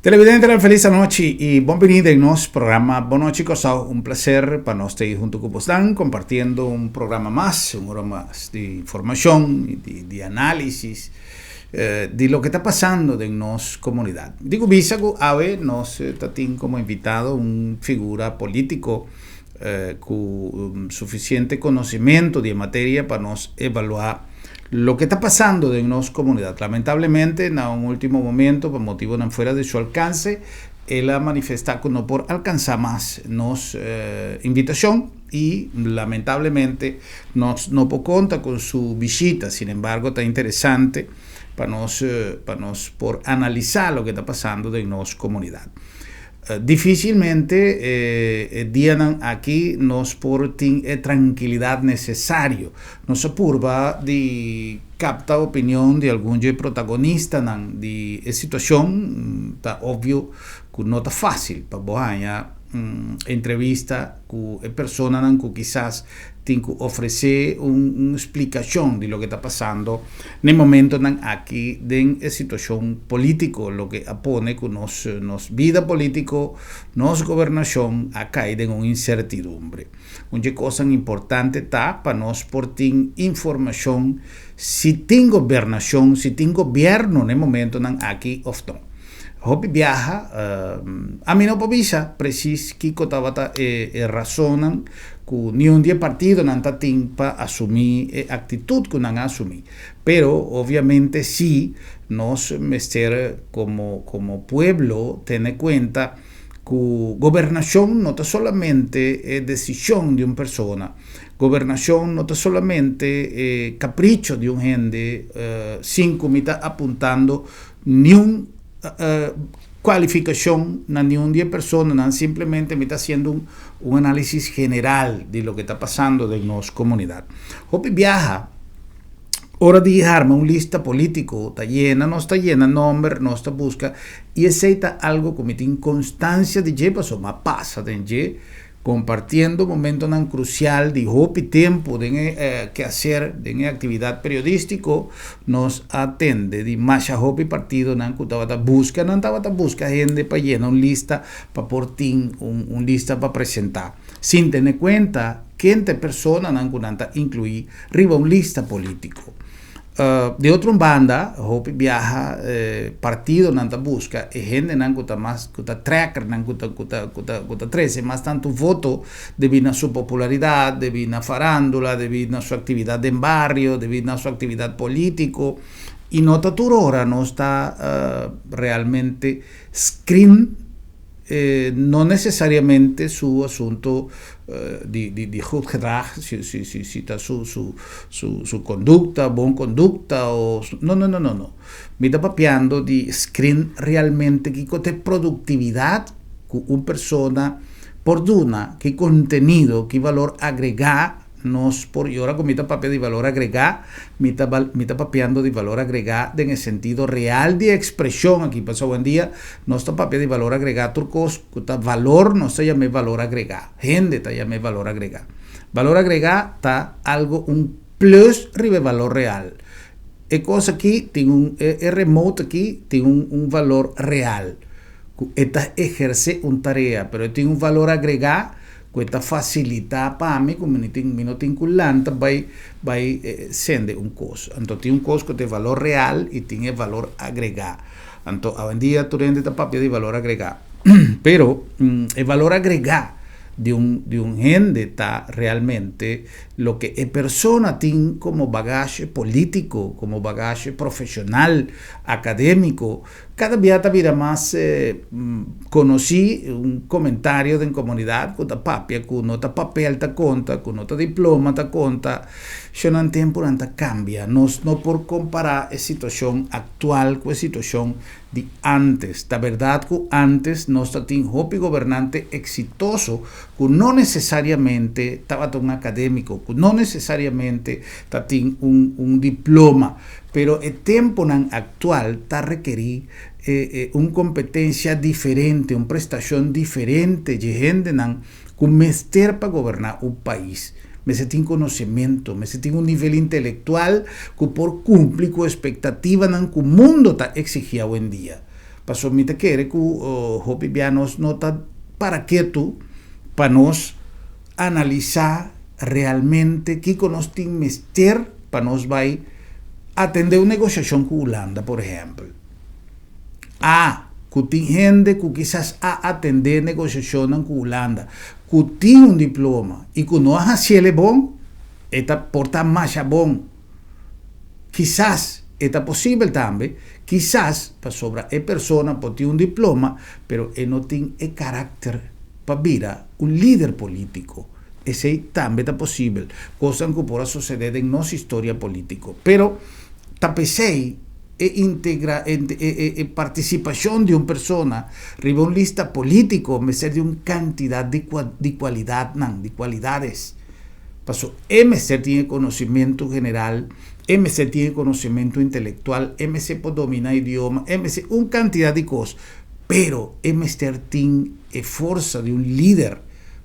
Televidente, la feliz noche y bienvenido en nuestro programa Boa Noite Cosau. Un placer para nosotros estar junto con ustedes compartiendo un programa más de información, de análisis de lo que está pasando en nuestra comunidad. Digo, Bisago, Ave nos tiene como invitado un figura político con suficiente conocimiento de materia para nos evaluar lo que está pasando en nuestra comunidad. Lamentablemente, en un último momento, por motivo no fuera de su alcance, él ha manifestado que no por alcanzar más nuestra invitación y lamentablemente no por conta con su visita. Sin embargo, está interesante para nos por analizar lo que está pasando en nuestra comunidad. Difícilmente dianan aquí nos portin tranquilidad necesario. Nos apurva de capta opinión de algún protagonista de situación. Está obvio que no está fácil para bohanya entrevista con personas que quizás tienen que ofrecer una explicación de lo que está pasando en el momento aquí de situación política, lo que apone que nos vida político, nos gobernación ha caído en una incertidumbre. Una cosa importante está para nos portar información si tiene gobernación, si tiene gobierno en el momento aquí o no. Hopi viaja, a mí no povisa, precis que cotavata razonan que ni un día partido no está para asumir actitud que no han asumir. Pero obviamente sí, nos mester como pueblo tener cuenta que gobernación no es solamente decisión de una persona. Gobernación no es solamente capricho de un gente sin que me está apuntando ni un cualificación ni un día persona, simplemente me está haciendo un análisis general de lo que está pasando en nuestra comunidad. Hopi viaja, hora de armar una lista político, está llena, no está llena, nombre, no está busca, y aceita algo como tiene constancia de que pasó, más pasa de que compartiendo momentos tan crucial de hopi tiempo de que hacer de actividad periodístico nos atende de más hopi partido nan kutawata busca gente para llenar una lista para portin un lista para presentar sin tener cuenta que entre personas nan kunanta incluir riba una lista político. De otra banda, hopi viaja partido nanta busca e gente nan kuta más kuta tracker nan kuta 13 más tanto voto debido a su popularidad, debido a farándula, debido a su actividad en barrio, debido a su actividad político y no está ahora no está realmente screen no necesariamente su asunto de gedrag, si está su conducta, buena conducta o no. Me está papeando de screen realmente que cote productividad que una persona por duna, que contenido, que valor agregar nos por y ahora con mi papel de valor agregado, mi está papeando de valor agregado en el sentido real de expresión. Aquí pasa buen día, no está papel de valor agregado, turcos, valor no se llama valor agregado, gente está llama valor agregado. Valor agregado está algo, un plus ribe valor real. E cosa aquí tiene un remote aquí tiene un valor real. Esta ejerce una tarea, pero tiene un valor agregado. Questa facilita para mí, como no tengo culanta, va sende un costo. Entonces, tiene un costo de valor real y tiene valor agregado. Entonces, hoy en día, tú tienes papel de valor agregado. Pero, el valor agregado de un gente está realmente lo que la persona tiene como bagaje político, como bagaje profesional, académico, cada día vida más conocí un comentario de comunidad que ta papia, que no ta papel ta conta, que no ta diploma ta conta, yo no tiempo anta cambia, no por comparar la situación actual con la situación de antes. La verdad que antes no está tin hopi gobernante exitoso, que no necesariamente estaba un académico, que no necesariamente está tin un diploma, pero el tiempo actual está requerir una competencia diferente, una prestación diferente, de gente con mester para gobernar un país. Me sentí conocimiento, me sentí un nivel intelectual que por cumplir con expectativa que el mundo está exigía hoy en día. Pasó mi te quiere que hopi nos nota para qué tú, para nos analizar realmente qué nos tiene mester para nos va a atender una negociación con Holanda, por ejemplo. Que tiene gente que quizás a atender negociación con Holanda, que tiene un diploma y que no hace cielo bon, esta porta más bon. Quizás esta posible también, quizás para sobra persona que tiene un diploma, pero no tiene el carácter para ser un líder político. Ese también es posible, cosa que pueda suceder en nuestra historia política. Pero tapesei participación de una persona arriba una lista político me ser de una cantidad de cualidades. Pasó, MC tiene conocimiento general, MC tiene conocimiento intelectual, MC puede dominar idioma, MC una cantidad de cosas, pero MC tiene fuerza de un líder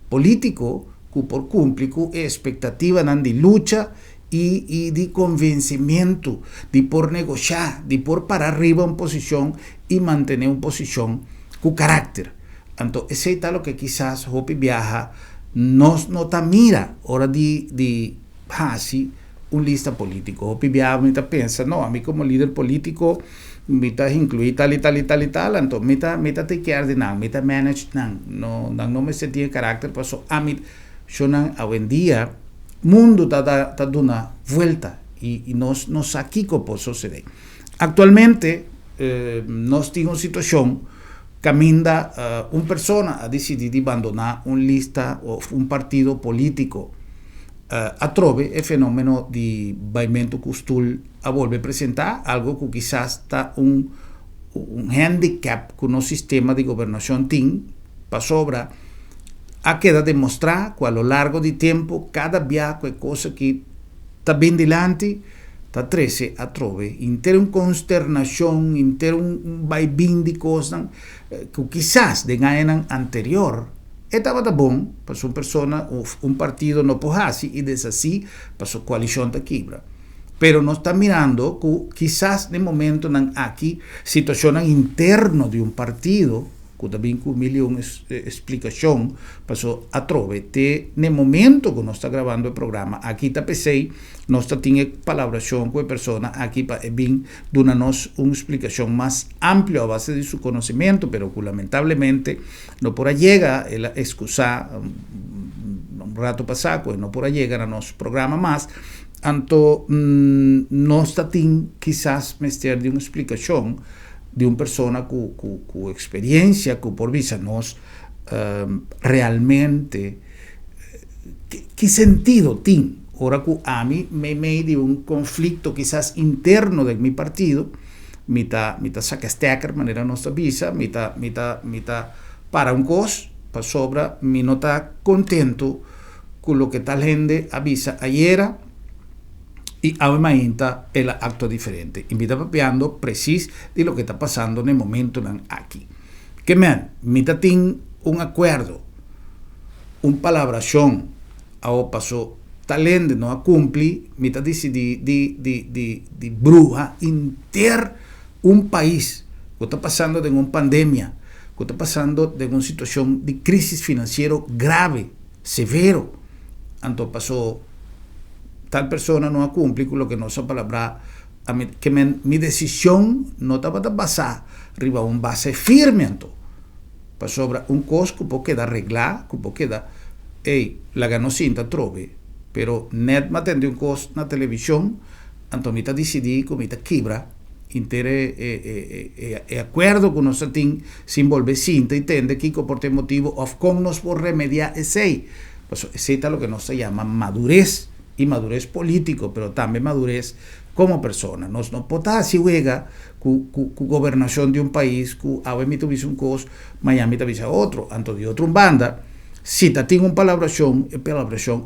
político que por cumplir con expectativa de lucha y de convencimiento, de por negociar, de por parar arriba una posición y mantener una posición con carácter. Entonces, ese es lo que quizás Hopi Viaja no ta mira hora de así un lista político. Hopi Viaja me piensa, no, a mí como líder político me incluir tal y tal y tal y tal, entonces me take care de nada, me manage no me sentí carácter, pasó a mí, yo hoy en día mundo está dando una vuelta y nos aquí puede suceder. Actualmente nos tiene una situación camina una persona ha decidido abandonar una lista o un partido político a trove el fenómeno de vaimento costul a volver a presentar algo que quizás está un handicap que no sistema de gobernación tiene para sobra a queda demostrar que a lo largo del tiempo cada día cosa que está bien delante está 13 a trove inter una consternación inter un vaivén de cosas que quizás de año anterior estaba bom para una persona o un partido no así y desde así para su coalición de quibra. Pero no está mirando que quizás de momento aquí situación interna de un partido que también con una explicación pasó a trove de en el momento que no está grabando el programa aquí está PC no está tiene palabración con persona aquí para bien darnos una explicación más amplia a base de su conocimiento pero que lamentablemente no por llega el excusa un rato pasado pues no por llegar a nuestro programa más tanto no está quizás mester de una explicación de una persona con experiencia, que por visa nos realmente ¿qué sentido tiene? Ahora que a mí me de un conflicto quizás interno de mi partido, mitad sacastecker, manera nuestra visa, mitad para un cos, para sobra, mi no está contento con lo que tal gente avisa ayer y ahora el acto diferente. Invita papeando preciso de lo que está pasando en el momento aquí. Que mita tiene un acuerdo, un palabración, ahora pasó talento no a cumplir, mita dice de bruja inter un país que está pasando de una pandemia, que está pasando de una situación de crisis financiero grave, severo. Entonces pasó tal persona no ha cumplido con lo que no se palabra que mi decisión no estaba basada arriba un base firme para sobre un costo que puede quedar arreglado que puede quedar la ganó cinta trove pero net matende un costo en la televisión entonces decidí que me quibra acuerdo con nossa ting se envolve cinta y tende que por ter motivo of con nos por remediar ese. Pues ese es lo que nos se llama madurez, y madurez político, pero también madurez como persona. Nos no podemos si juega con gobernación de un país, que a veces tuviese un cos, Miami tuviese otro, anto de otro banda, si te tiene una palabración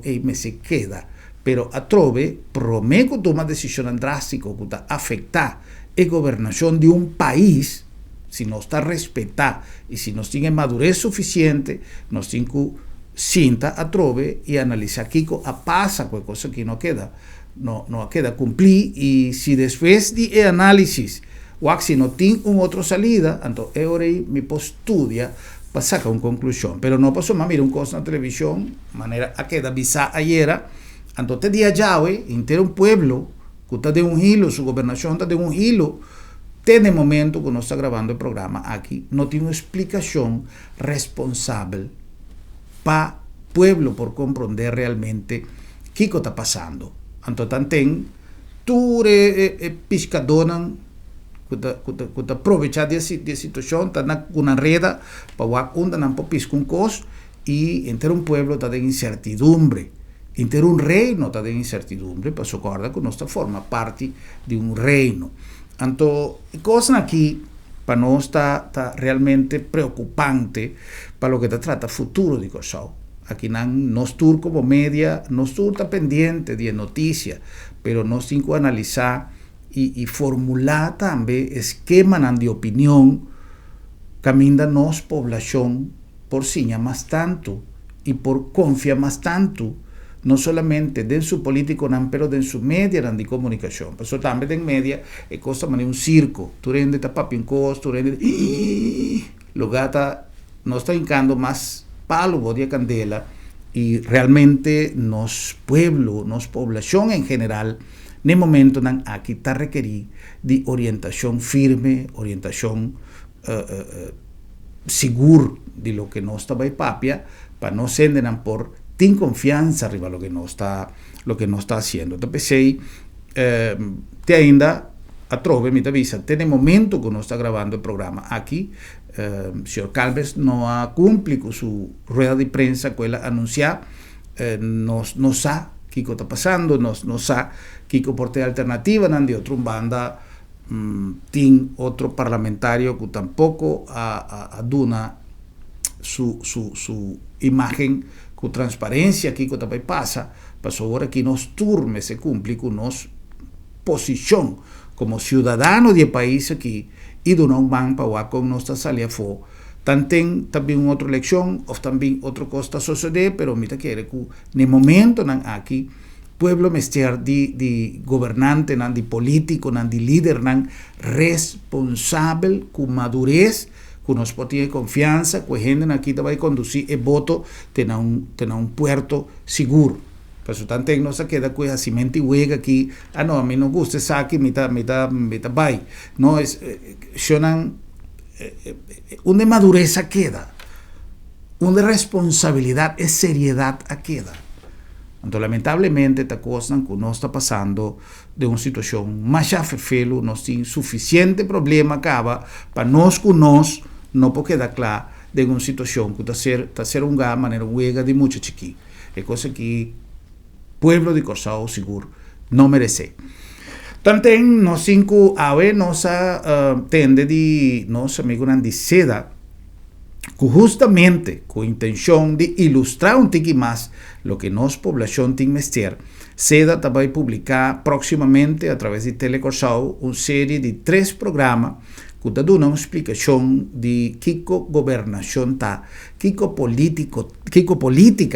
y me se queda. Pero a trove, prometo tomar decisión drástica que afecta la gobernación de un país, si no está respetada y si no tiene madurez suficiente, nos tiene que cinta a trove y analizar qué pasa con cosa que no queda. No queda cumplir, y si después de análisis o si no tiene una otra salida, entonces ahora mi estudia para sacar una conclusión. Pero no pasó más, mira un cosa en la televisión, manera a queda visa ayer, entonces día ya, entero un pueblo que está de un hilo, su gobernación está de un hilo, tiene momento que no está grabando el programa aquí, no tiene una explicación responsable para pueblo por comprender realmente qué está pasando. Entonces, tú pescadonan que aprovechar de situación, está una red para un pisco un cos, y entero un pueblo está de incertidumbre, entero un reino está de incertidumbre, para su acorda que no forma parte de un reino. Entonces, cosas aquí para nosotros está realmente preocupante para lo que te trata futuro de Corsao. Aquí nos tur como media, nos tur está pendiente de noticias, pero nos tengo que analizar y formular también esquemas de opinión que ainda nos población por siña más tanto y por confía más tanto, no solamente de su político, pero de su media de comunicación. Por eso también en media es cosa de un circo. Tú rende papi un costo, tú rende lo gata no está hincando más palo de candela, y realmente nos pueblo, nos población en general, en el momento aquí está requerir de orientación firme, orientación segura de lo que no está papia, para no ser por ten confianza arriba lo que no está haciendo. Entonces, te ainda a trove, mi avisa, tiene momento que no está grabando el programa aquí. Señor Calves no ha cumplido con su rueda de prensa que él anunciar, no sabe qué está pasando, no sabe qué porte alternativa, de otra banda, tiene otro parlamentario que tampoco aduna su imagen con transparencia, que pasa, pasó ahora que nos turme se cumple con nos posición como ciudadano del país aquí, y de un banco para con nuestra salida fue también otra elección o también otra cosa suceder, pero mira que en el momento aquí pueblo mester de gobernante, de político, de líder, responsable, con madurez, que nos tiene confianza, que gente aquí te va a conducir el voto, tener un puerto seguro. Por eso tanto no se queda con esa mente huega aquí, no, a mí no gusta, saque, mitad bye. No, es, una madurez queda, una responsabilidad, es seriedad queda. Entonces, lamentablemente, esta cosa que no está pasando de una situación más felo, no tiene suficiente problema acaba para nos no puede quedar claro de una situación que está ser una manera huega de mucho chiqui. Es cosa que pueblo de Corsao seguro no merece. También nos cinco nos tende de nos amigo de seda, que justamente con intención de ilustrar un tiki más lo que nos población tiene mester, seda va a publicar próximamente a través de Telecorsao una serie de 3 programas que da una explicación de qué gobernación está, qué política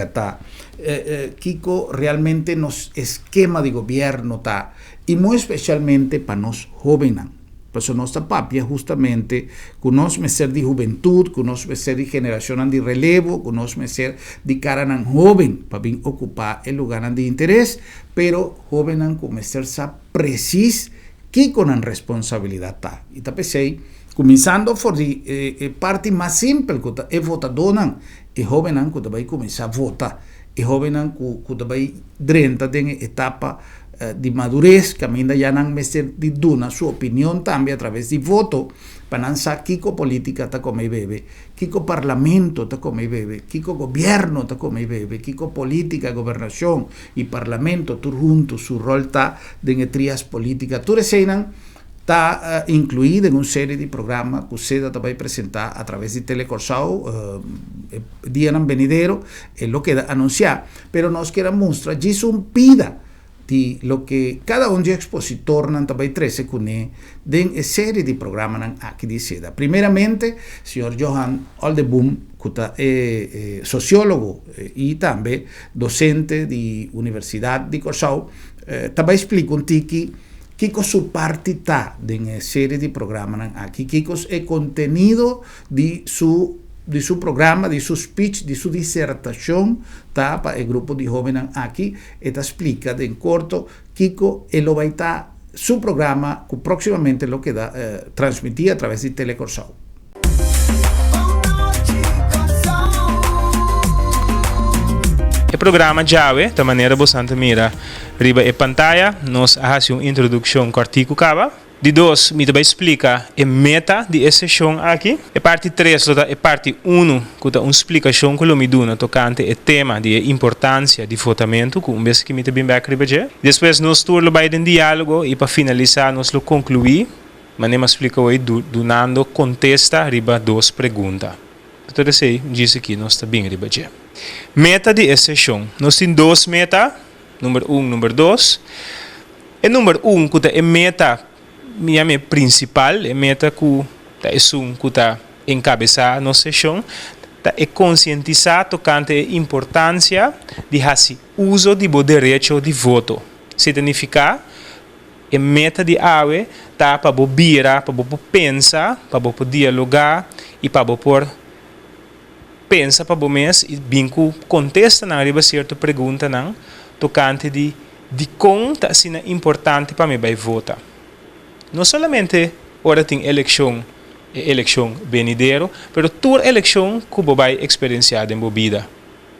está, qué realmente nos esquema de gobierno está, y muy especialmente para nos jóvenes. Por eso nuestra papia justamente con nos meser de juventud, con nos meser de generación de relevo, con nos meser de cara a joven para bien ocupar el lugar de interés, pero joven con meser sa precis que con responsabilidad está. Y tapesei, comenzando por la parte más simple, que es votadona, y joven que va a comenzar a votar, y joven que va a drenta en etapa de madurez, que ainda já não mestre de duna sua opinião também através de voto, para lançar Kiko política está como bebe, Kiko parlamento está como bebe, Kiko governo está como bebe, Kiko política, governação e parlamento, tudo junto, seu rol está dentro trias políticas, tudo isso está incluído em uma série de programas que você vai apresentar através de Telecorsau, dia não venidero, é o que anunciar, pero nós queremos mostrar, disso pida, de lo que cada de expositor nan também trece cune den e série de programas nan aqui de seda. Primeiramente, senhor Johan Oldeboom, que é sociólogo e também docente de Universidade de Corsau, também explica um tiki Kiko su parte está en serie de programas aqui. Kiko é contenido de su programa, de su speech, de su disertação, tá? Para o grupo de jovens aqui, eta explica em corto, Kiko, ele vai estar su programa, que proximamente lo que da, transmitir a través de Telecorsau. O programa Jave, da maneira bastante mira, riba e pantalla, nós fazemos uma introdução com o artigo cava. De dois, me também explica a meta de sessão aqui. A parte 3, a parte 1, que é uma explicação que eu me dou tocante o tema de importância de votamento, que vez que me também vai escrever. Depois, nós turno vai em diálogo e para finalizar, nós lo concluir. Mas nem me explica hoje, donando contesta riba 2 perguntas. Então, eu disse aqui, nós está bem riba. Meta de sessão. Nós temos 2 metas, número 1, número 2. E número 1, que é a meta minha principal, a meta que está encabeçar a nossa sessão, é conscientizar tocante a importância de fazer uso do direito de voto. Significa a meta de AWE está para virar, para pensar, para dialogar e para pensa para o mês e vinco contesta na riba certa pergunta não tocante de como está sendo importante para mim vai votar. Não somente ora tem eleição venidero, mas toda eleição que você vai experienciar em sua vida.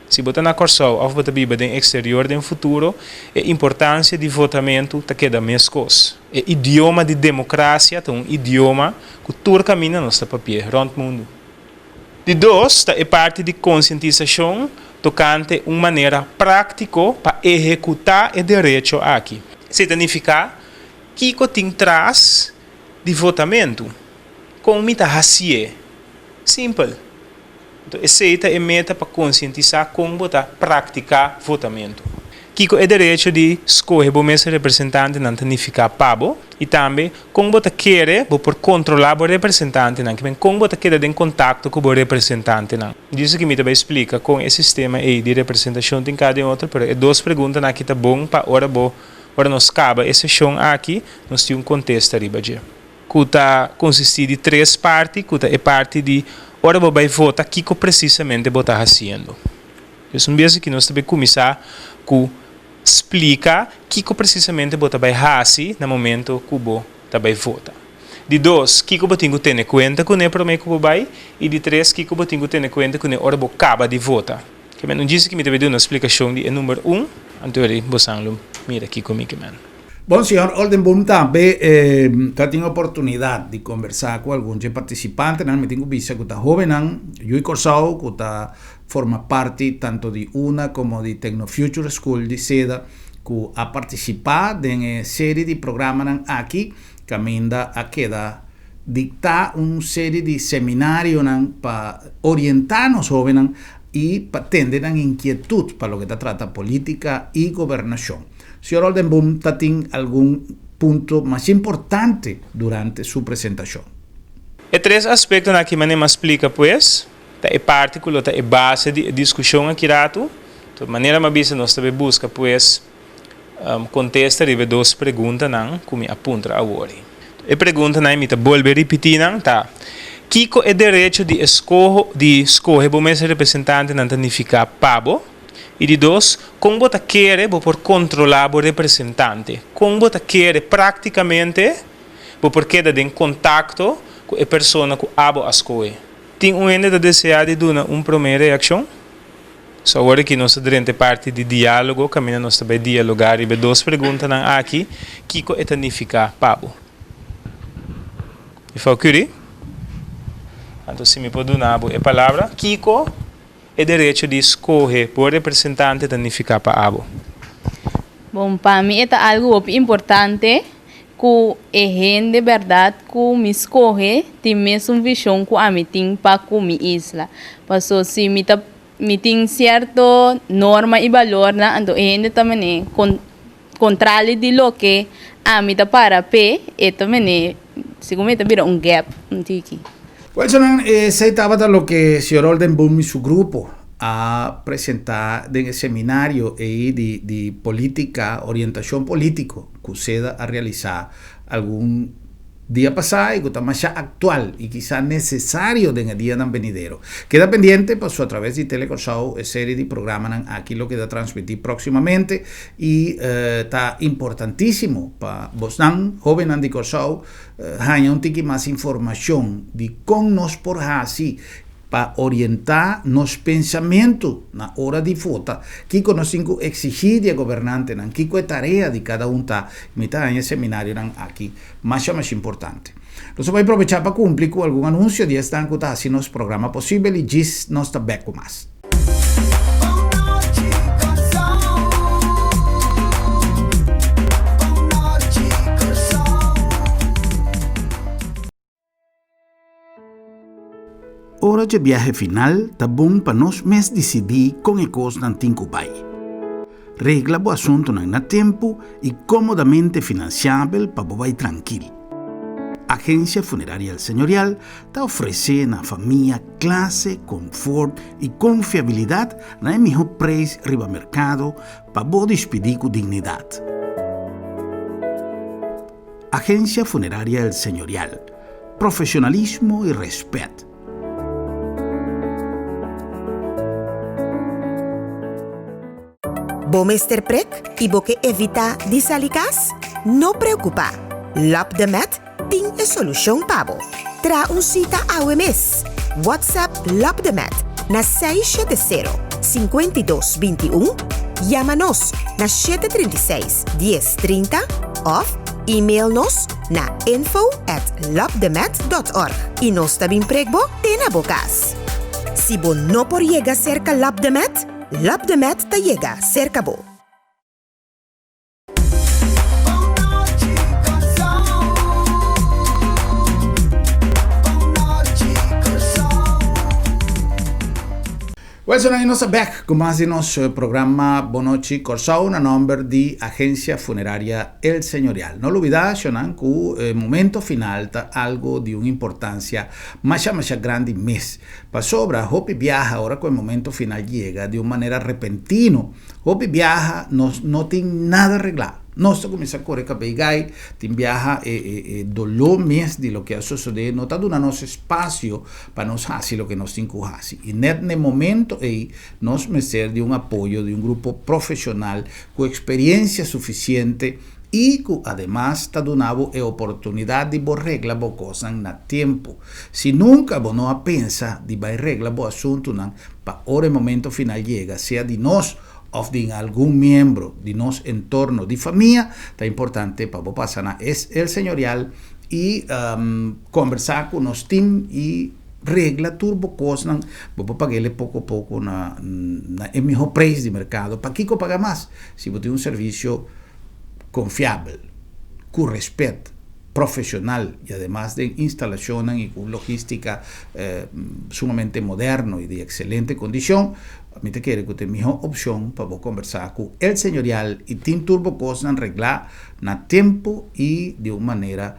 Se você na Corsau ou você vive no exterior no futuro, a importância de votamento está queda mais coisa. O idioma de democracia é um idioma que todo caminho nosso papel rond o mundo. De dois, é parte de conscientização tocante uma maneira prática para executar o direito aqui. Significa que tem traz de votamento como me está fazendo. Simples. Então, essa é a meta para conscientizar como está praticar votamento. Que é o direito de escolher o mesmo representante não significa pabo e também como você quer por controlar o representante não, como você quer em contato com o representante não. Isso que me também explica com esse sistema de representação tem cada outro, mas é 2 perguntas aqui tá bom para ora nós acaba essa sessão aqui, nós temos um contexto arriba já. Que está consistir de 3 partes, que é parte de ora você vai votar, o que precisamente você está fazendo. Então, mesmo que nós também começar com explica o que precisamente você vai fazer no momento que você vai votar. De 2, o que você tem que ter em conta com o problema que você vai, e de 3, o que você tem que ter em conta com o hora você acaba de votar. Que não disse que me deve dar uma explicação de número 1, então você mira aqui comigo, mano. Bom, senhor Oldeboom também tem a oportunidade de conversar com alguns participantes. Me tenho visto que está jovem, Yui Corsau, que forma parte tanto de una como de Technofuture School de Seda, que ha participado en una serie de programas aquí, que ainda queda dictar una serie de seminarios para orientar a los jóvenes y para atender a inquietud para lo que trata política y gobernación. Señor Oldeboom, ¿tiene algún punto más importante durante su presentación? Hay 3 aspectos que me explica, pues. É particular, é base de discussão aqui rato. De maneira mais nós também busca pues contesta de 2 perguntas não como apunta agora. A pergunta não me tá volver repetir não tá. Que é direito de escolher o mesmo representante não significa pabo. E de 2, como você quer por controlar o representante. Como você quer praticamente por quedar em contato com a pessoa que abo a escolher. Tem um ende de desejar de dar uma primeira reação? So agora que nós durante parte de diálogo, caminho nós também dialogar e duas perguntas nan aqui, Kiko etanifica pabo. E foi curi? Então se me pode dar a palavra, Kiko é direito de escolher por representante etanifica pabo. Bom, para mim é algo importante que é gente de verdade que me escolhe tem mesmo visão que a mim tem para com minha isla. Porque se me tem certo norma e valor, então a gente também contrário de lo que a mim para pé, e também segundo vira gap, um tiki. Wilson, se estaba de lo que el señor Oldenburg y su grupo a presentar en el seminario de política, orientación político, que usted a realizar algún día pasado y que está más actual y quizás necesario en el día venidero. Queda pendiente, pues a través de Telecorsau, serie de programas aquí lo queda transmitir próximamente y está importantísimo para vos, joven Andy Corsau, haya un tiki más información de cómo nos por así para orientar nos pensamientos na hora de vota, que conocemos exigir de gobernante, que é tarea de cada um tá, mitad en seminario aqui, mais importante. Nós vamos aproveitar para cumprir com algum anúncio de esta que está assim nos programa possível e diz nós também com mais. Hora de viaje final, tá bom para nós mesmos decidir com a coisa não tem que vai. Regla o assunto na tempo e comodamente financiável para vai tranquilo. Agência Funerária El Señorial está oferecendo à família classe, conforto e confiabilidade na melhor preço riba mercado para você despedir com dignidade. Agência Funerária El Señorial. Profissionalismo e respeito. Bom Mr. Prek e boque evita disalikas? No preocupa. Lap de Met tem a solução para você. Tra cita ao mês. WhatsApp Lap de Met na 670-5221. Chama-nos na 736-1030 ou e-mail-nos na info@lapdemet.org. E nós também pregbo tem na bocas. Se você não por chegar cerca Lap de Met, Lap de Met te llega cerca bo. Wilson, aí nós back com mais de nosso programa Boa Noite Corsau, na número de Agência Funerária El Señorial. Não olvidar, Shonan, que o momento final está algo de uma importância mais grande mês. Para sobra, Hopi viaja agora que o momento final chega de uma maneira repentina. Hopi viaja, não tem nada arreglado. Nós começamos a correr com a Beigay, tem viaja dolor mês de lo que ha sucedido, não está dando nosso espaço para nós fazer o que nós temos que fazer. E nesse momento aí, nós precisamos de um apoio de um grupo profissional com experiência suficiente e que, además, está dando a oportunidade de arreglar as coisas no tempo. Se nunca você não pensa de arreglar o assunto, para o momento final chega, seja de nós, ou de algum membro de nosso entorno de família, é importante para você passar na El Señorial e conversar com o nosso time e regla turbo coisa, você pagar pouco a pouco na melhor preço de mercado. Para que pagar mais? Se você tem um serviço confiável, com respeito, profissional e además de instalação e com logística sumamente moderno e de excelente condição, a mí te quiere que tenga mejor opción para vos conversar con El Señorial y Team Turbo cosas arreglar na tiempo y de una manera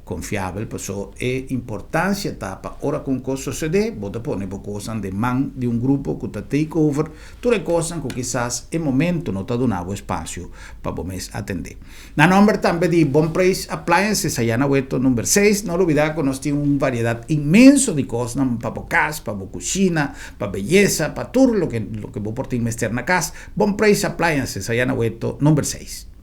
confiable. Por eso es importancia para ahora con cosas sucede, vos te pones cosas de man de un grupo que te take over, todas las cosas que quizás en momento no te ha dado espacio para vos atender. Na nombre también de Bon Price Appliances, allá en Hueto número 6, no olvidar que nos tiene una variedad inmensa de cosas para vos casa, para vos cocina, para belleza, para todo lo que vos por ti mester na casa. Bon Price Appliances, allá en Hueto número 6.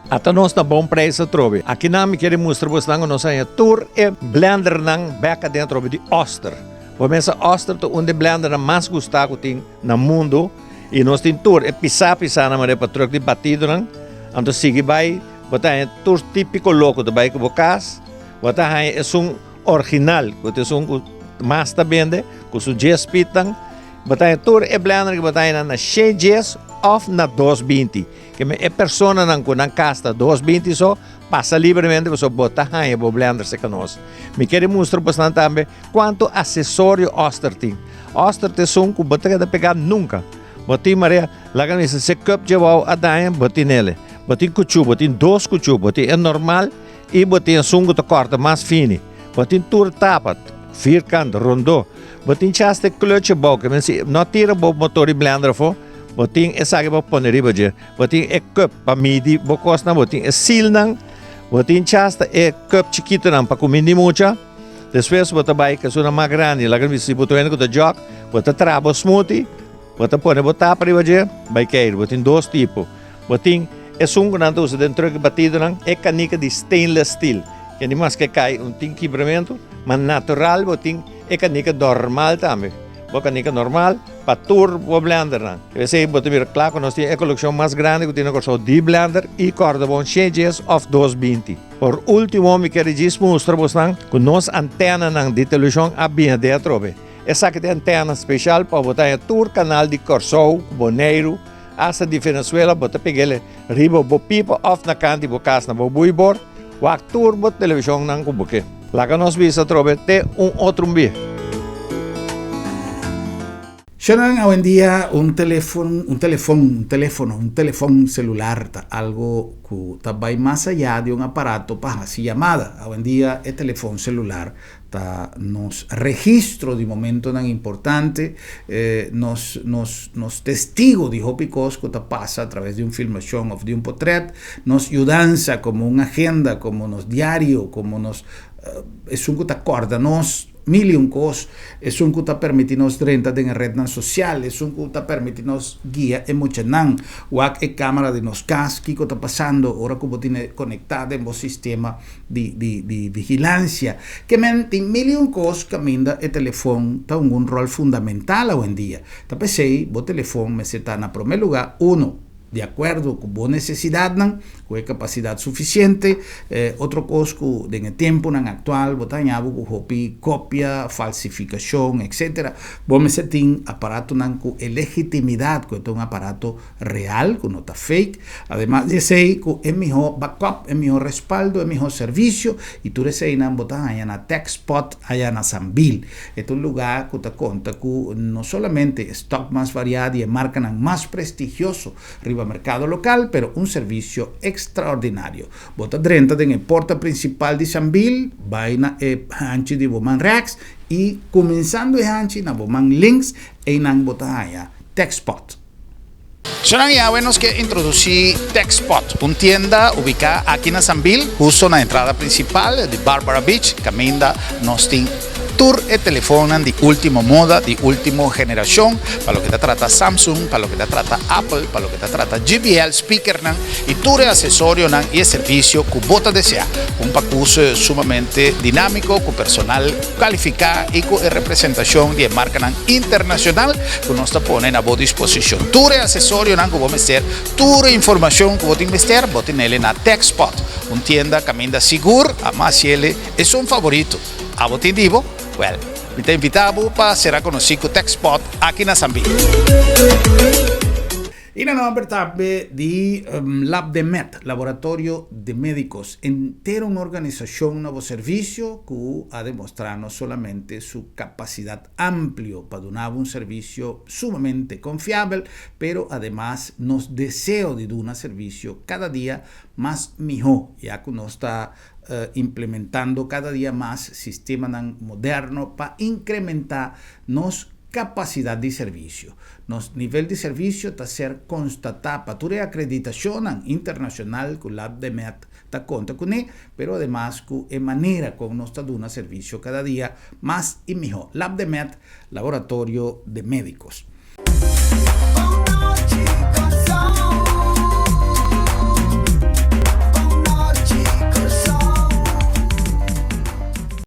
Até nós na bom preço trobe. Aqui na me querer mostrar você não nossa tour e blender nang beka dentro de Oster. Começa Oster to onde blender na mais gustado tem no mundo e nós tem tour é pisar na maneira para trocar de batido não, então sigue vai, botar é tour típico louco do vai que bocas, botar é original, que é mais tá vende, com o jazz pitang, botar é tour é blender que botar na 6 jazz of na 220, que é persona não com na casta 220 só passa livremente você botar aí o blender se conosco. Me quero mostrar bastante também quanto acessório Oster tem. Oster tem som que você não pegar nunca. Botin Maria, lá que se cup de wow a dar botin nele. Botin cuchu, botin 2 cuchu, botin é normal e botin som que corta mais fino. Botin tour tapat, vierkant, rondo. Botin chaste clutch boca, mas não tira o motor e blender for. Botin é sabe para pôr riba de. Botin é cup para medir, bocos na botin é seal não. Botin chasta é cup chiquito não para comer de mucha. Depois bota vai que é mais grande, lá que se botou com o jog, bota trabo smoothie, bota põe botar para ir vai cair. Botin 2 tipos. Botin é sungo não usa dentro que batido não é canica de stainless steel. Que nem mais que cai tem quebramento, mas natural botin é canica normal também. Boca canica normal para turbo blender não. Esse bota vir claro nós tem a coleção mais grande que tem a de blender e corda bom changes of 220. Por último me quero dizer mostrar vocês que nós antena não de televisão a bem dentro. Essa que tem antena especial para botar em tour canal de Corsou, Boneiro, essa de Venezuela, bota pegar riba bo pipa off na canti bo casa na bo buibor, o actor bo televisão não com boque. Lá que nós visa trobe te outro bi. Shannon, hoy en día un teléfono celular, algo que va más allá de un aparato para hacer llamada. Hoy en día el teléfono celular nos registro de momento tan importante, nos testigo de hopicos que pasa a través de un filmación o de un portrait, nos ayudanza como una agenda, como nos diario, como nos es un que te acorda, nos million cosas, es un que te permite nos renta en redes sociales, es un que te permite nos guía emocional, o a cámara de nos casqui que está pasando, ahora como tiene conectado en un sistema de vigilancia, que mente million cosas que minda el teléfono está un rol fundamental hoy en día. Te pensé, el teléfono me está en primer lugar, uno, de acuerdo con vos necesidad, con capacidad suficiente, otro cosa que en el tiempo actual, vos tañabo con copia, falsificación, etc. Vos me setin aparato con legitimidad, que es un aparato real, que no está fake. Además de ese, que es mejor backup, es mejor respaldo, es mejor servicio, y tú receinan vos allá en TechSpot, allá en Sambil. Es un lugar que te cuenta que no solamente stock más variado y marca más prestigioso, riba mercado local, pero un servicio extraordinario. Bota drenta en el porta principal de Sambil, vaina e hanchi de Boman Rex y comenzando el hanchi na Boman Links e nan botaya TechSpot. Son ya buenos que introducí TechSpot, una tienda ubicada aquí en Sambil, justo en la entrada principal de Barbara Beach, camina Nostin Tour e teléfono de última moda, de última generación, para lo que te trata Samsung, para lo que te trata Apple, para lo que te trata JBL, speaker, y tour e accesorio y el servicio que vos desea. Un paquete sumamente dinámico, con personal calificado y con representación de marca internacional que nos pone a vos disposición. Tour e accesorio que vos meter, tour e información que vos investir, vos tenés en TechSpot, una tienda camina segura, a más es un favorito. A vos te digo, well, te invitamos para ser conocido TechSpot aquí en Sambil. Y la nueva también de Lab de Med, Laboratorio de Médicos, entera una organización, un nuevo servicio que ha demostrado no solamente su capacidad amplio para dar un servicio sumamente confiable, pero además nos deseo de dar un servicio cada día más mejor, ya que nos está implementando cada día más sistema moderno para incrementar nos capacidad de servicio. Nos nivel de servicio está ser constatado para tu acreditación internacional que Lab de Med está conta con él, pero además que de manera como nos está dando servicio cada día más y mejor. Lab de Med, Laboratorio de Médicos.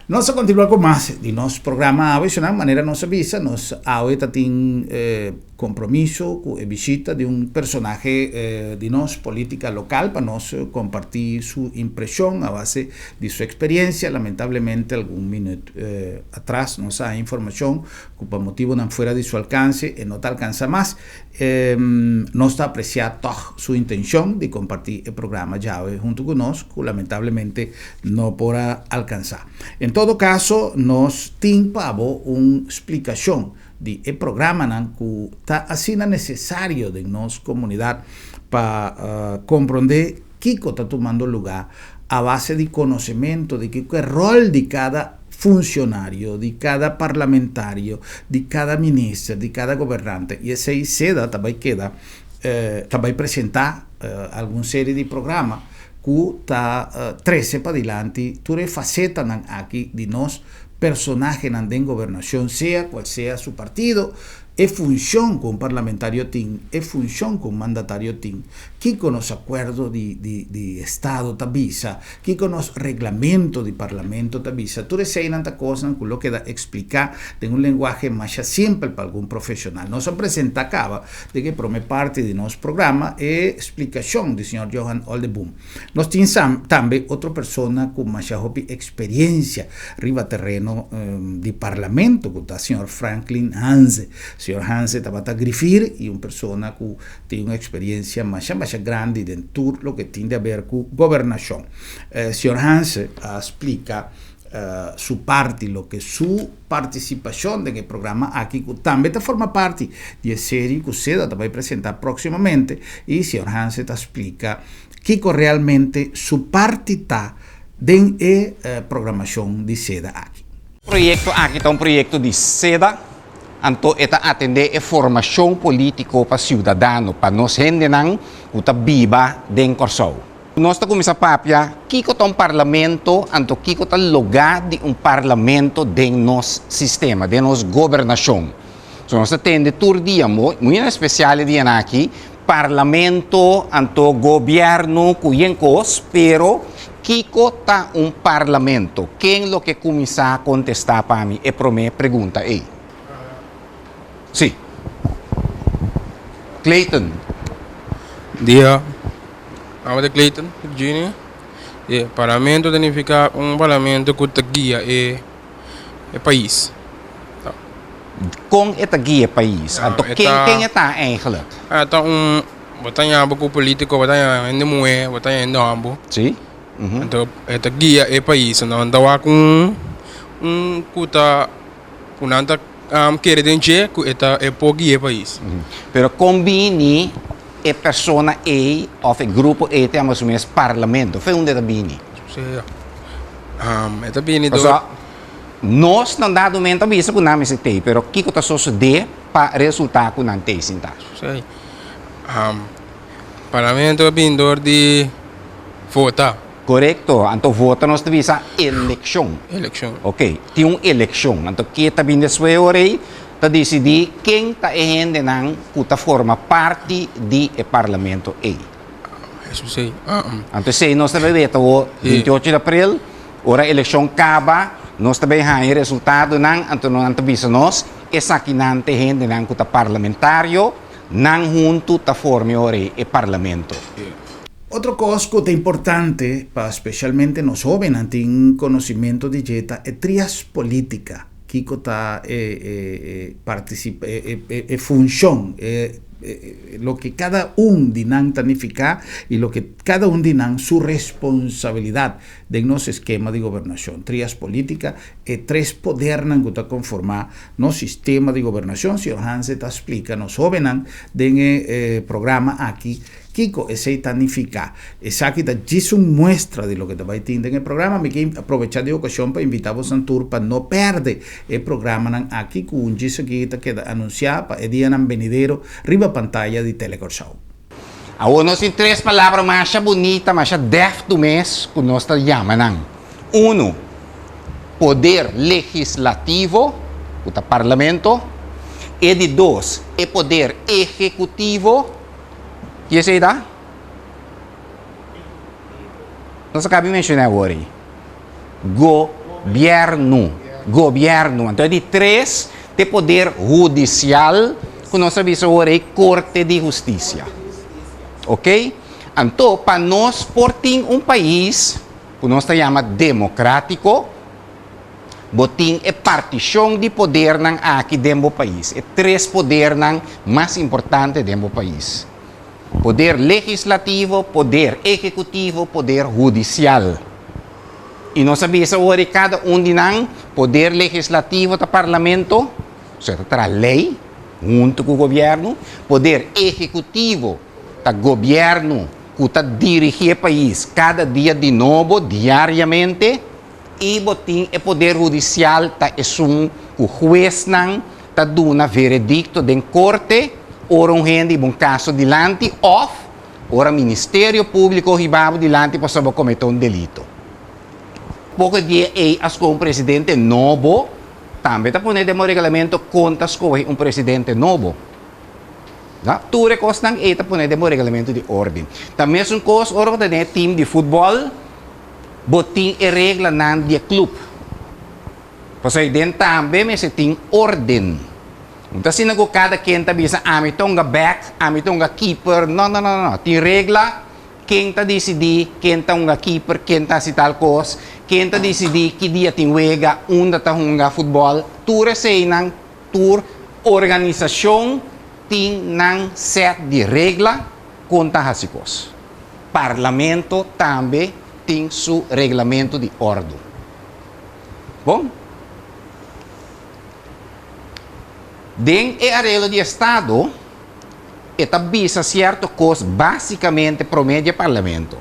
Nós vamos continuar com mais de nosso programa AVE, de maneira nos avisa, nós AVE tem compromisso com a visita de personagem de nossa política local para nós compartir sua impressão a base de sua experiência. Lamentavelmente, algum minuto atrás, nos há informação que por motivo não fora de seu alcance e não alcança mais. Nós está apreciando sua intenção de compartir o programa AVE junto conosco, lamentavelmente não podrá alcançar. Em todo caso, nós temos uma explicação de programa que está assim necessário de nossa comunidade para compreender que está tomando lugar a base de conhecimento de que o rol de cada funcionário, de cada parlamentario, de cada ministro, de cada governante. E essa seda também queda, também apresentar alguma série de programas que está 13 para adiante, toda faceta aqui de nós, personagem na governação, seja qual seja seu partido, é função com o parlamentário tem, é função com o mandatário tem, que com os acordos de Estado tabisa, que com os regulamentos de parlamento tabisa, tudo isso é uma coisa que lo queda explicar em linguagem mais simples para algum profissional. Nós apresenta acaba de que por parte de nosso programa é explicação do Sr. Johan Oldeboom. Nós temos também outra pessoa com mais experiência riba terreno de parlamento, que é o Sr. Franklin Hanse. Sr. Hanse estava a grifir e uma pessoa que tem uma experiência mais grande dentro do que tem a ver com governação. Sr. Hanse explica sua parte, lo que sua participação no programa aqui, que também forma parte de série que você vai apresentar proximamente, e Sr. Hanse explica que realmente sua parte está dentro da programação de SEDA aqui. O projeto aqui é um projeto de SEDA. Anto eta atender a formação política para cidadão, para nós gente não uta viva den Corsou. Nós está começando a papia que é um parlamento, anto que é o lugar de parlamento de nosso sistema, de nossa governação. So nós atende todo dia muito especial dia aqui, parlamento, anto governo, cuyencos, pero que é parlamento. Quem lo que começa a contestar para mim é para mim pergunta aí. Sim. Clayton. Dia. Amo de Clayton, Virginia. Parlamento significa parlamento que guia o país. Com esta guia país. Então quem está eigenlijk? Então botanya buku politiko, botanya hindi muwe, botanya hindi ambo. Sim. Então esta guia o país. Então dawa kung kuta kunanta querer dizer que é pouco e país. Pero combine a persona A ou o grupo A temos o mesmo parlamento. Foi onde está bini. Está bini do. Nós não dá momento a vista que não se tem, pero que está suceder para resultar que não tem sinta. Sei. Parlamento é vindo de votar. Correto. Então vota nós devemos eleição. Eleição. Ok. Tem uma eleição. Então que está vindo esse aí, está decidir quem está ainda não que está forma parte do parlamento A. Isso sei. Então se nós também vemos o 28 de abril, ora a eleição acaba, nós também temos resultado não, então nós devemos nós essa aqui não tem ainda não que está parlamentário, não junto está forma o parlamento. Outra coisa que é importante, para especialmente nós jovens, que têm conhecimento de dieta, é trias política, que está participa, função, lo que cada dinam tanificar e lo que cada dinam sua responsabilidade de nosso esquema de governação. Trias política e três poderes que está conformar no sistema de governação. Sr. Hanse explica, nós jovens, de programa aqui, Kiko ese tanificar. Esa aquí es una muestra de lo que te va a entender en el programa. Me quiero aprovechar de ocasión para invitarvos a tour para no perder el programa aquí con un giso que queda anunciado para el día venidero riba pantalla de Telecorsau. Agora nós temos três palavras mais bonitas, mais def do mês que nós chamamos. Um, poder legislativo, o parlamento. E de dois, o poder executivo. Que é isso? Nós acabamos de mencionar agora. Gobierno. Então, de 3, de poder judicial, que nós sabemos agora é Corte de Justiça. Ok? Então, para nós, por ter um país, que nós chamamos democrático, botin é partição de poder aqui dentro do país. É 3 poderes mais importantes dentro do país. Poder legislativo, poder executivo, poder judicial. E nós sabemos agora que cada de nós, poder legislativo do parlamento, certo, terá lei, junto com o governo, poder executivo do governo, que está dirigindo o país cada dia de novo, diariamente, e botin é poder judicial, tá o juiz está dando veredicto de corte, ora gente um caso dilante, ou ora Ministério Público ribabo dilante para saber cometer delito. Pouco dia as com presidente novo, também está pondo um regulamento contra escolher presidente novo. Tudo coisa não está pondo regulamento de ordem. Também é coisa ora tem time de futebol, botin e regra nan dia club. Pasay din também mas tem ordem. Então se não cada quem tá bisa amitonga back, amitonga keeper, não. Tem regra quem tá decidir, quem tá um keeper, quem tá se tal coisa, quem tá decidir que dia tem wega, onde tá hunga futebol, tudo sei nang tur organização tem nang set de regra conta hasicos. Parlamento também tem seu regulamento de ordem. Bom? Dentro do arreglo de Estado, está certo coisa, basicamente, promédio parlamento.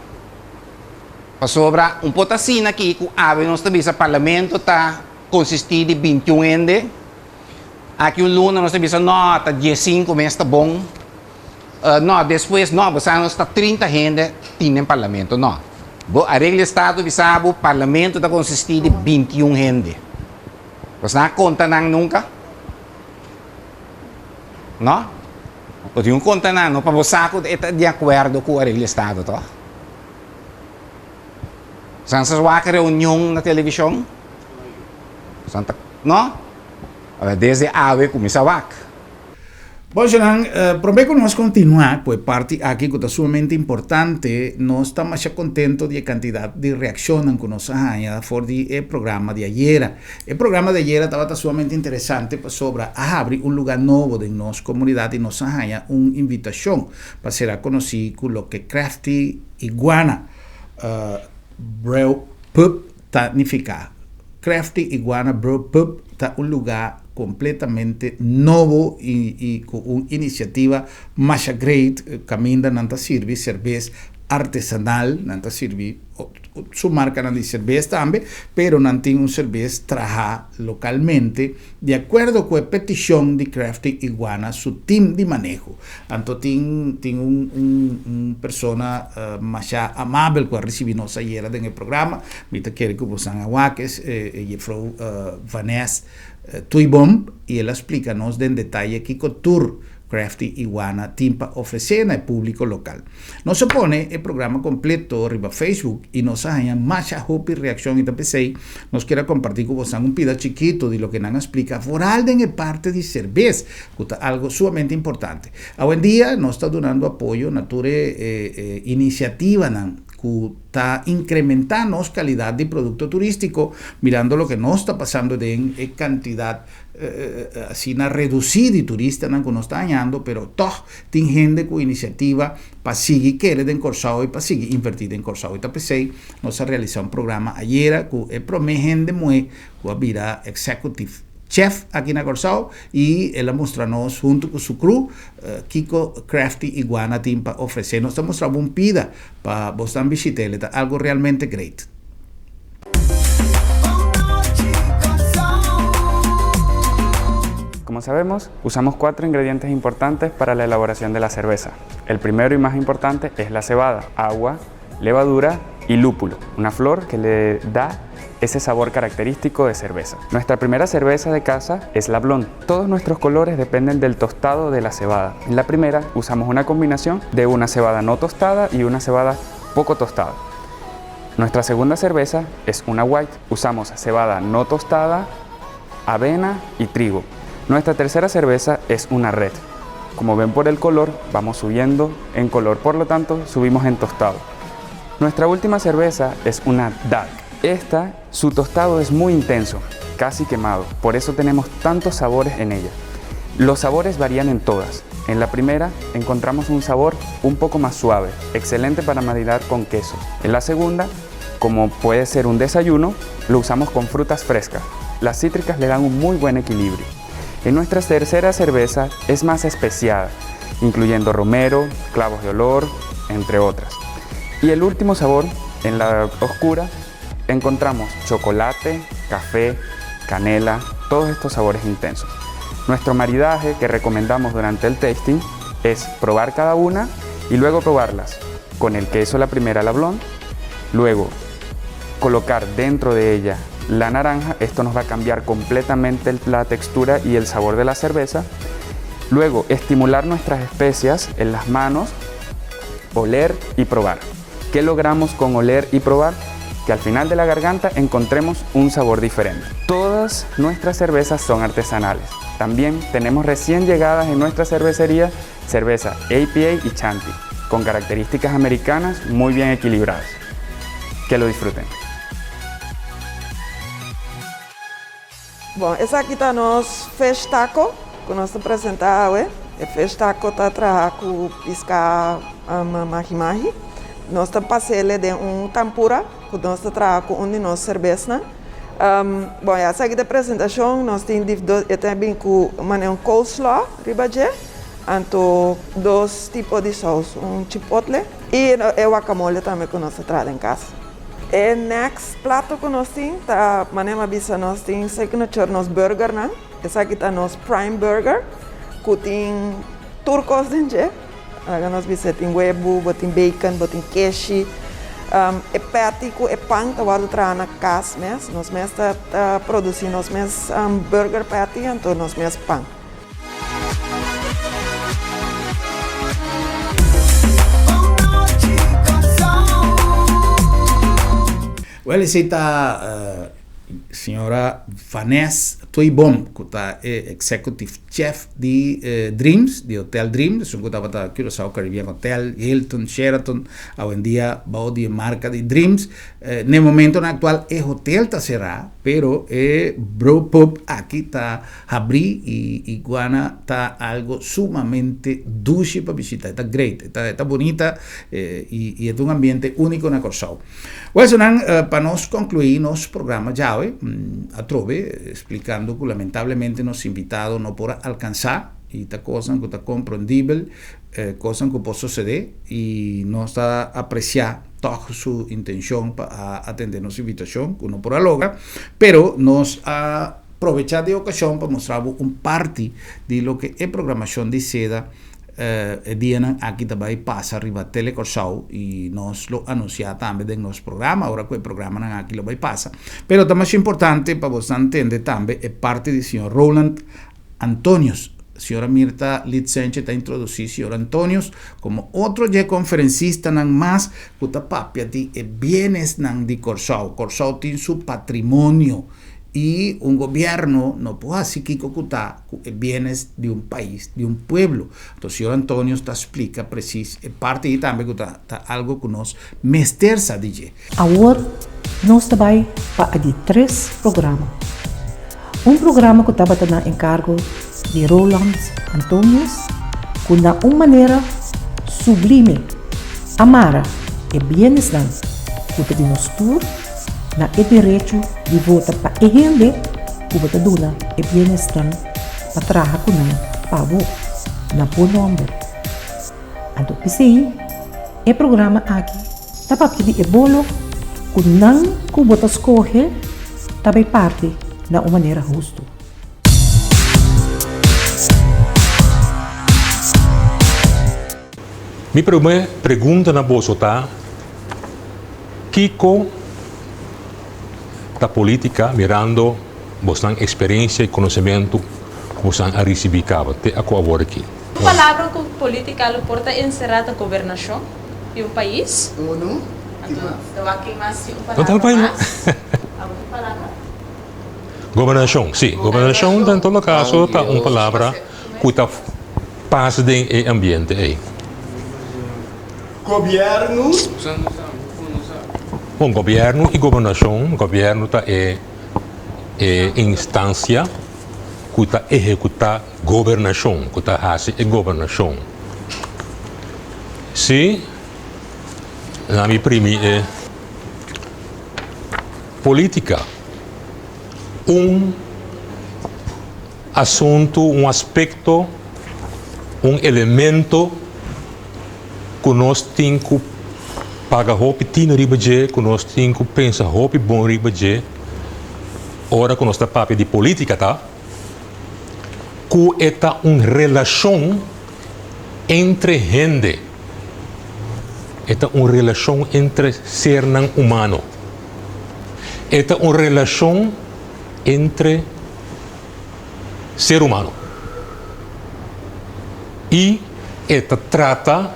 Sobra potasina aqui, que nós está parlamento está consistido de 21 ende. Aqui luna nós está não, está 15 meses, está bom. Não, depois, não, você está 30 gente, tem em parlamento, não. A regra do Estado, o parlamento está consistido de 21 gente. Você não conta nunca? Não? O tem conta não, para você está de acordo com a regra do Estado, tá? Você não vai reunião na televisão? Não? Desde a ave começa a vaca. Bom, Jean, prometo que nós continuar, pues parte aqui que está sumamente importante, nós estamos mais contentos de quantidade de reações que nós temos por o programa de ayer. O programa de ayer estava sumamente interessante sobre abrir lugar novo em nossa comunidade e nós temos uma invitação para ser conhecido com o que Crafty Iguana Brew Pub significa. Crafty Iguana Brew Pub está lugar completamente novo e com uma iniciativa mais great, caminha nanta servir cerveja artesanal, nanta servir sua marca de cerveja também, pero não tem cerveja trabalhada localmente, de acordo com a petição de Crafty Iguana, seu time de manejo. Então tem uma pessoa mais amável que recebeu nós ayer no programa, mita quer que você aguaques, e foi Vanessa Tuibom, e ela explica-nos em detalhe que o tour Crafty Iguana timpa oferecer ao público local. Nós supone o programa completo arriba Facebook e nós temos mais hope reação e também nós queremos compartir com vocês um pedaço chiquito de lo que nos explica foral de parte de cerveja, que é algo sumamente importante. Hoje em dia nós estamos dando apoio na iniciativa que está incrementando a qualidade de produto turístico, mirando lo que nos está pasando en cantidad así reducida de turistas que nos está dañando, pero todo tiene gente con iniciativa para seguir querer en Corsao y para seguir invertir en Corsao. Y también nos ha realizado un programa ayer que promete gente muy que va a executive chef aqui na Corsao e ela mostra-nos junto com seu crew Kiko Crafty Iguana Team para oferecer. Nós estamos mostrando uma pida para vocês visitar, é algo realmente great. Como sabemos, usamos 4 ingredientes importantes para la elaboración de la cerveza. El primero y más importante es la cebada, agua, levadura y lúpulo, una flor que le da ese sabor característico de cerveza. Nuestra primera cerveza de casa es la Blonde. Todos nuestros colores dependen del tostado de la cebada. En la primera usamos una combinación de una cebada no tostada y una cebada poco tostada. Nuestra segunda cerveza es una white. Usamos cebada no tostada, avena y trigo. Nuestra tercera cerveza es una red. Como ven por el color, vamos subiendo en color, por lo tanto subimos en tostado. Nuestra última cerveza es una dark. Su tostado es muy intenso, casi quemado, por eso tenemos tantos sabores en ella. Los sabores varían en todas. En la primera encontramos un sabor un poco más suave, excelente para marinar con queso. En la segunda, como puede ser un desayuno, lo usamos con frutas frescas. Las cítricas le dan un muy buen equilibrio. En nuestra tercera cerveza es más especiada, incluyendo romero, clavos de olor, entre otras. Y el último sabor, en la oscura, encontramos chocolate, café, canela, todos estos sabores intensos. Nuestro maridaje que recomendamos durante el tasting es probar cada una y luego probarlas con el queso, la primera, la blonde, luego colocar dentro de ella la naranja. Esto nos va a cambiar completamente la textura y el sabor de la cerveza. Luego estimular nuestras especias en las manos, oler y probar. ¿Qué logramos con oler y probar? Que al final de la garganta encontremos un sabor diferente. Todas nuestras cervezas son artesanales. También tenemos recién llegadas en nuestra cervecería cerveza APA y Chanty, con características americanas muy bien equilibradas. Que lo disfruten. Bom, essa aqui está nosso fish taco, que nós apresentamos hoje. O fish taco está com pisca mahi-mahi. Nós passamos de tempura, que nós trazemos com de nossas cervejas. Bom, essa aqui da apresentação, nós temos também com um coleslaw, ribajé, então dois tipos de sauce, chipotle e o guacamole também que nós trazemos em casa. O next prato que nós temos, tá, nós temos signature nos burger, né? Essa aqui está nos prime burger, que tem turcos dentro. Agora nós tem huevo, tem bacon, tem queijo. E patty com e pão que vamos trazer na casa mesmo. Nós mesmos produzimos nós mesmos burger patty, então nós mesmos pão. Well, esta senhora Vanessa Toibom, que está executive chef de Dreams, de Hotel Dreams, que estava Curaçao Caribbean Hotel, Hilton, Sheraton, hoje em dia va de marca de Dreams. No momento actual el hotel está cerrado, pero Bro Pub aquí está abrí y Guana está algo sumamente dulce para visitar, está great, está bonita y es un ambiente único en Curaçao. Bueno, para nos concluir nos programa ya hoy, a trove, explicando que lamentablemente nos invitados no por alcanzar y esta cosa que está comprendible, cosa que puede suceder y no está apreciar toda su intención para atender nuestra invitación, que no por logra, pero nos aprovechar de ocasión para mostrar un parte de lo que es programación de seda. Día aquí también pasa arriba Tele Curaçao y nos lo anuncia también en nuestro programa. Ahora que el programa aquí lo va a pasar, pero también es importante para vos entender también es parte del señor Roland Antonios. Señora Mirta Litzenche está introducido señor Antonios como otro conferencista más que está papia de bienes de Curaçao. Curaçao tiene su patrimonio y un gobierno no puede así que ocultar bienes de un país, de un pueblo. Entonces, señor Antonio está explica preciso, parte y también está algo que nos mestersa de. Ahora nos trabalha para de 3 programas. Un programa que estaba en encargo de Roland Antonios, con una manera sublime, amara e bienes dan, que nos tour na e direito de votar para a gente que vota duna e bem-estar para trabalhar com nós pavo na bom nome. Então, assim, o programa aqui está para pedir o bolo com não que vota escolher também parte na uma maneira justa. Minha primeira pergunta na bolsa tá Kiko da política mirando vossa experiência e conhecimento que você ha recebido até agora aqui. A palavra que política porta encerrada a governação de um país. Total país. Governação, sim. Governação, em todo caso, está uma palavra que está paz de ambiente aí. Governo. Bom, governo e governação. Governo é instância que está executar governação, que está fazendo governação. Se na minha primeira política, assunto, aspecto, elemento que nós temos que pagar roupa tina riba de, que nós temos que pensar roupa bom riba de, ora que nós está papo de política, tá? Que é uma relação entre gente, é uma relação entre ser humano, é uma relação entre ser humano e trata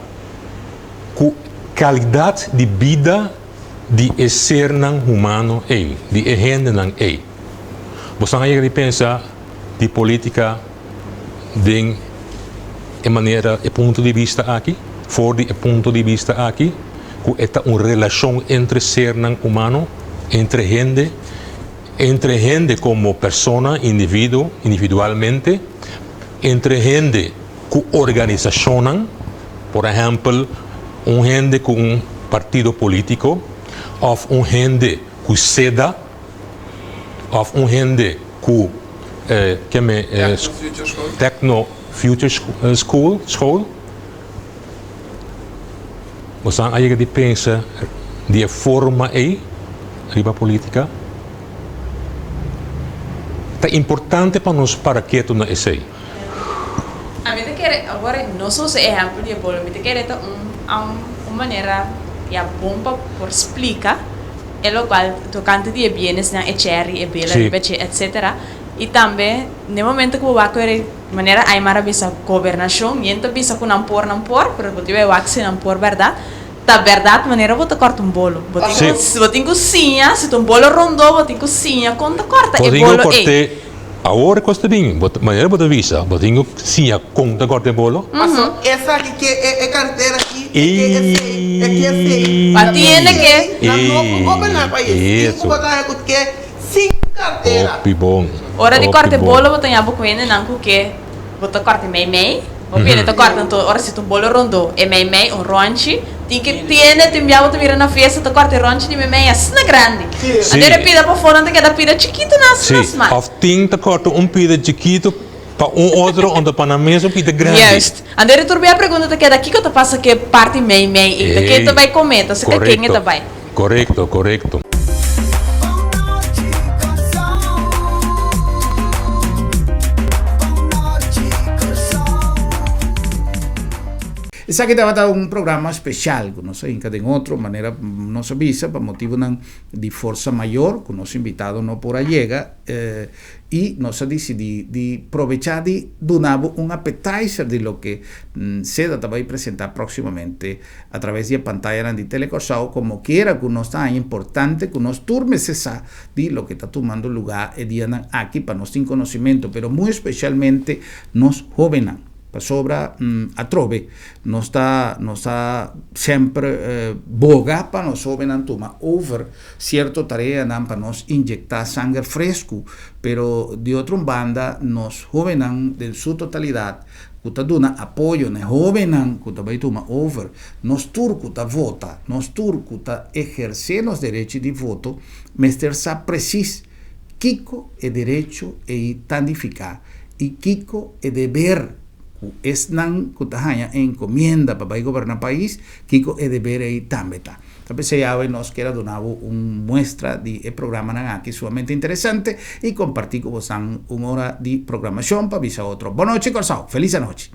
com qualidade de vida de ser humano de gente aí. Você aí pensa de política de maneira de ponto de vista aqui, fora de ponto de vista aqui, que é uma relação entre ser humano, entre gente como persona, individualmente, entre gente que organizacionan, por exemplo, gente com partido político, ou gente que seda, ou gente que Techno Future School. Você aí que pensa de forma aí, riba política, é importante para nós para que tu não sei. A mim quer agora não só esse exemplo de bolo, me quer uma maneira é bom para explicar é o qual tocante de bienes na cherry e bela etc. E também no momento que eu quero maneira aí maravilhosa governação e então bisa com não por porque eu tive o não por verdade. Da verdade, maneira você corta bolo. Você cozinha, se um bolo rondou, você cozinha, quando corta e bolo é. Agora custa bem, maneira você visa, você cozinha quando corta bolo. Essa aqui é carteira aqui, Mas tiene que. Não governar país. Tem que botar que 5 carteiras. Bom. Hora de corta bolo, você tem a boca não que você corta meio. Opinião, tu corta então, ora se tu bolo rondou, é meio um ronchi, tem que tiene, tu enviava tu vira na festa, tu corta ronchi de meio assim grande. Adeira pida para fora, não queda pida chiquito nas mãos. Of tem tu corta pida chiquito para outro onde para na mesa pida grande. Yes. Adeira tu a pergunta que daqui que tu passa que parte meio e daqui tu vai comer, tu sei que quem tu vai. Correcto. Essa aqui estava um programa especial, que nós ainda de outra maneira nos avisa, para motivo de força maior, que o nosso invitado não por chega, e nós decidimos de aproveitar de dar um appetizer de lo que Seda vai apresentar proximamente a través da pantalla de Telecorsao, como quiera que nós está importante, que nós turme cessar de lo que está tomando lugar e dia aqui para nós ter conhecimento, pero muito especialmente nós jóvenes. Para sobra a trove, não está sempre boga para nós jovens tomar over certa tarefa para nós injetar sangue fresco, pero de outra banda nós jovens de sua totalidade que está dando apoio na jovens que está vai tomar over, nós turco está vota, nós turco está exercendo os direitos de voto, mas sabe preciso Kiko é direito e identificar e Kiko é dever es nan kutahanya encomienda para gobernar el país, Kiko es deber y también. Entonces ya nos queda donado una muestra de programa aquí sumamente interesante y compartir con vos una hora de programación para avisar otro. Buenas noches, Corsao. Feliz noche.